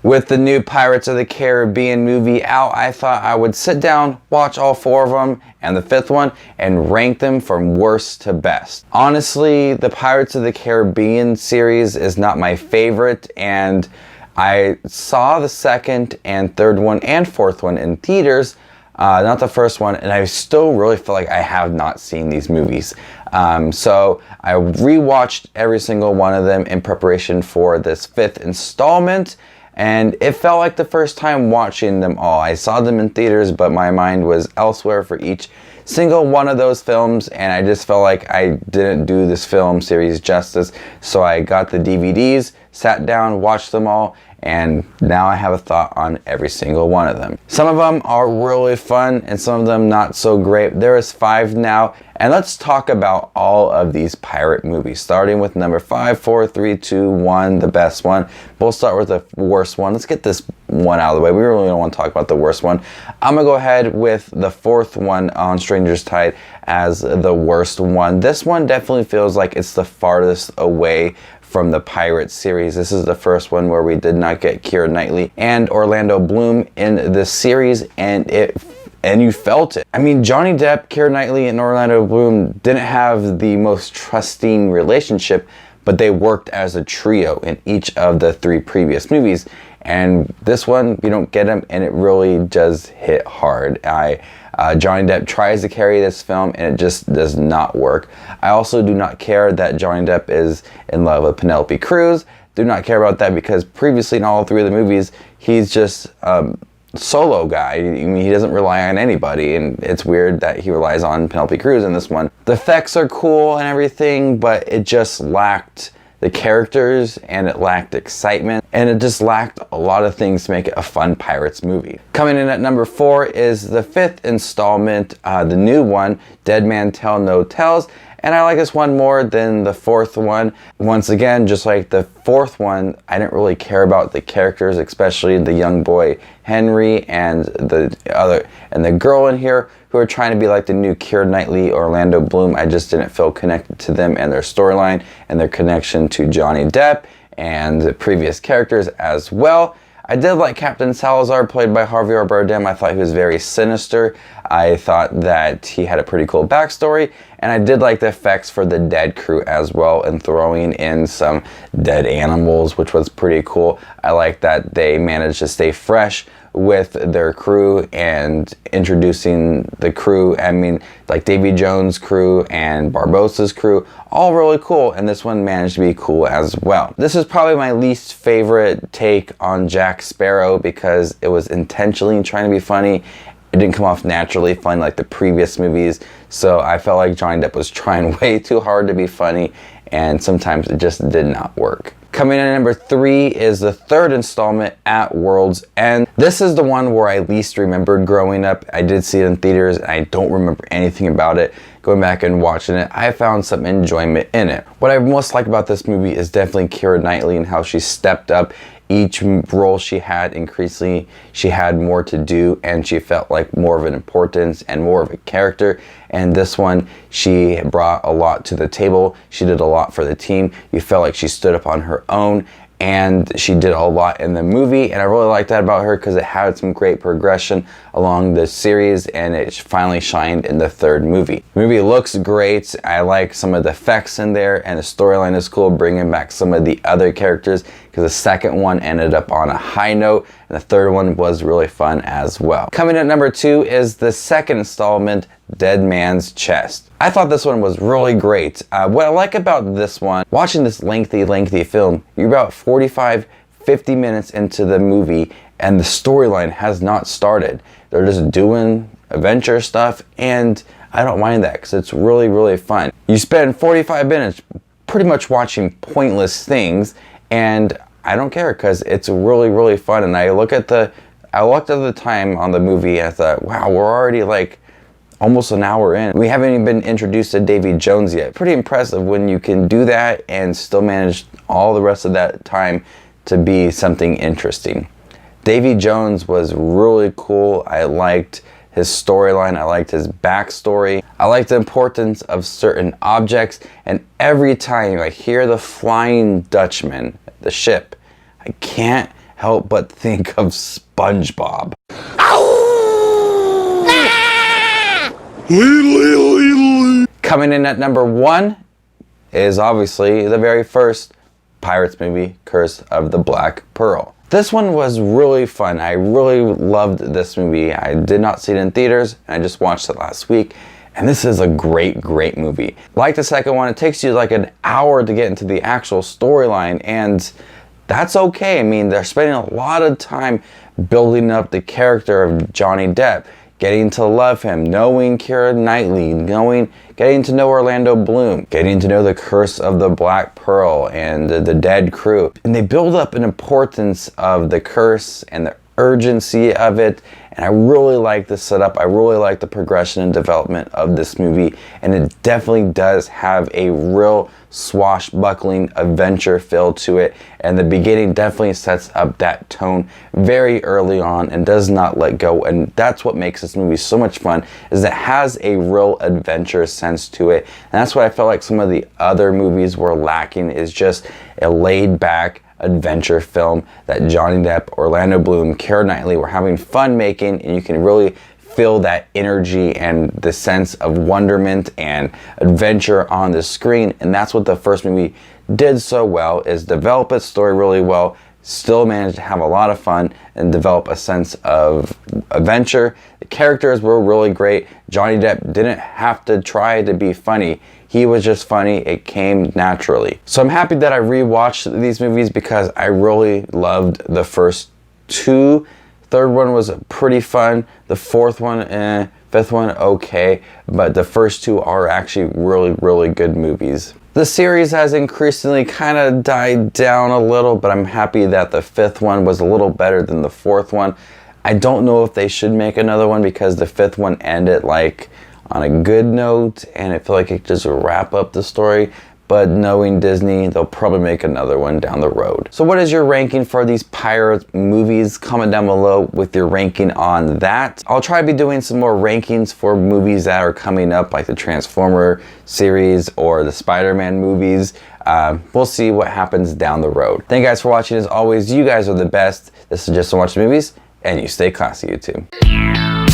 With the new Pirates of the Caribbean movie out, I thought I would sit down, watch all 4 of them, and the 5th one, and rank them from worst to best. Honestly, the Pirates of the Caribbean series is not my favorite, and I saw the 2nd and 3rd one and 4th one in theaters, not the 1st one, and I still really feel like I have not seen these movies. So I rewatched every single one of them in preparation for this 5th installment. And it felt like the first time watching them all. I saw them in theaters, but my mind was elsewhere for each single one of those films, and I just felt like I didn't do this film series justice. So I got the DVDs, sat down, watched them all, and now I have a thought on every single one of them. Some of them are really fun, and some of them not so great. There is 5 now, and let's talk about all of these pirate movies, starting with number 5, 4, 3, 2, 1, the best one. We'll start with the worst one. Let's get this one out of the way. We really don't want to talk about the worst one. I'm gonna go ahead with the 4th one on Stranger's Tide as the worst one. This one definitely feels like it's the farthest away from the Pirates series. This is the first one where we did not get Keira Knightley and Orlando Bloom in this series, and you felt it. I mean, Johnny Depp, Keira Knightley, and Orlando Bloom didn't have the most trusting relationship, but they worked as a trio in each of the 3 previous movies. And this one, you don't get them, and it really does hit hard. Johnny Depp tries to carry this film, and it just does not work. I also do not care that Johnny Depp is in love with Penelope Cruz. Do not care about that because previously in all 3 of the movies, he's just solo guy. I mean, he doesn't rely on anybody, and it's weird that he relies on Penelope Cruz in this one. The effects are cool and everything, but it just lacked the characters, and it lacked excitement, and it just lacked a lot of things to make it a fun Pirates movie. Coming in at number 4 is the 5th installment, the new one, Dead Man Tell No Tales. And I like this one more than the 4th one. Once again, just like the 4th one, I didn't really care about the characters, especially the young boy Henry and the girl in here who are trying to be like the new Keira Knightley, Orlando Bloom. I just didn't feel connected to them and their storyline and their connection to Johnny Depp and the previous characters as well. I did like Captain Salazar, played by Javier Bardem. I thought he was very sinister. I thought that he had a pretty cool backstory, and I did like the effects for the dead crew as well, and throwing in some dead animals, which was pretty cool. I like that they managed to stay fresh with their crew and introducing the crew. I mean, like Davy Jones' crew and Barbossa's crew, all really cool, and this one managed to be cool as well. This is probably my least favorite take on Jack Sparrow because it was intentionally trying to be funny. It didn't come off naturally funny like the previous movies, so I felt like Johnny Depp was trying way too hard to be funny, and sometimes it just did not work. Coming in at number 3 is the 3rd installment, At World's End. This is the one where I least remembered growing up. I did see it in theaters, and I don't remember anything about it. Going back and watching it, I found some enjoyment in it. What I most like about this movie is definitely Keira Knightley and how she stepped up. Each role she had, increasingly, she had more to do, and she felt like more of an importance and more of a character. And this one, she brought a lot to the table. She did a lot for the team. You felt like she stood up on her own, and she did a lot in the movie, and I really like that about her because it had some great progression along the series, and it finally shined in the 3rd movie. The movie looks great. I like some of the effects in there, and the storyline is cool, bringing back some of the other characters because the 2nd one ended up on a high note, and the 3rd one was really fun as well. Coming at number 2 is the 2nd installment, Dead Man's Chest. I thought this one was really great. What I like about this one, watching this lengthy film, you're about 45, 50 minutes into the movie and the storyline has not started. They're just doing adventure stuff, and I don't mind that because it's really, really fun. You spend 45 minutes pretty much watching pointless things, and I don't care because it's really, really fun. And I looked at the time on the movie and I thought, wow, we're already like almost an hour in. We haven't even been introduced to Davy Jones yet. Pretty impressive when you can do that and still manage all the rest of that time to be something interesting. Davy Jones was really cool. I liked his storyline. I liked his backstory. I liked the importance of certain objects. And every time I hear the Flying Dutchman, the ship, I can't help but think of SpongeBob. Coming in at number 1 is obviously the very first Pirates movie, Curse of the Black Pearl. This one was really fun. I really loved this movie. I did not see it in theaters, and I just watched it last week. And this is a great, great movie. Like the second one, it takes you like an hour to get into the actual storyline, and that's okay. I mean, they're spending a lot of time building up the character of Johnny Depp, getting to love him, knowing Keira Knightley, getting to know Orlando Bloom, getting to know the Curse of the Black Pearl and the dead crew. And they build up an importance of the curse and the urgency of it. And I really like the setup. I really like the progression and development of this movie. And it definitely does have a real swashbuckling adventure feel to it. And the beginning definitely sets up that tone very early on and does not let go. And that's what makes this movie so much fun, is it has a real adventure sense to it. And that's what I felt like some of the other movies were lacking, is just a laid back adventure film that Johnny Depp, Orlando Bloom, Keira Knightley were having fun making, and you can really feel that energy and the sense of wonderment and adventure on the screen. And that's what the first movie did so well, is develop its story really well, still managed to have a lot of fun and develop a sense of adventure. The characters were really great. Johnny Depp didn't have to try to be funny. He was just funny. It came naturally. So I'm happy that I rewatched these movies because I really loved the first 2. Third one was pretty fun. The fourth one, fifth one, okay. But the first 2 are actually really, really good movies. The series has increasingly kind of died down a little, but I'm happy that the 5th one was a little better than the 4th one. I don't know if they should make another one because the 5th one ended like on a good note, and I feel like it just wrap up the story. But knowing Disney, they'll probably make another one down the road. So what is your ranking for these pirate movies? Comment down below with your ranking on that. I'll try to be doing some more rankings for movies that are coming up, like the Transformer series or the Spider-Man movies. We'll see what happens down the road. Thank you guys for watching. As always, you guys are the best. This is Just So Much Movies, and you stay classy, YouTube.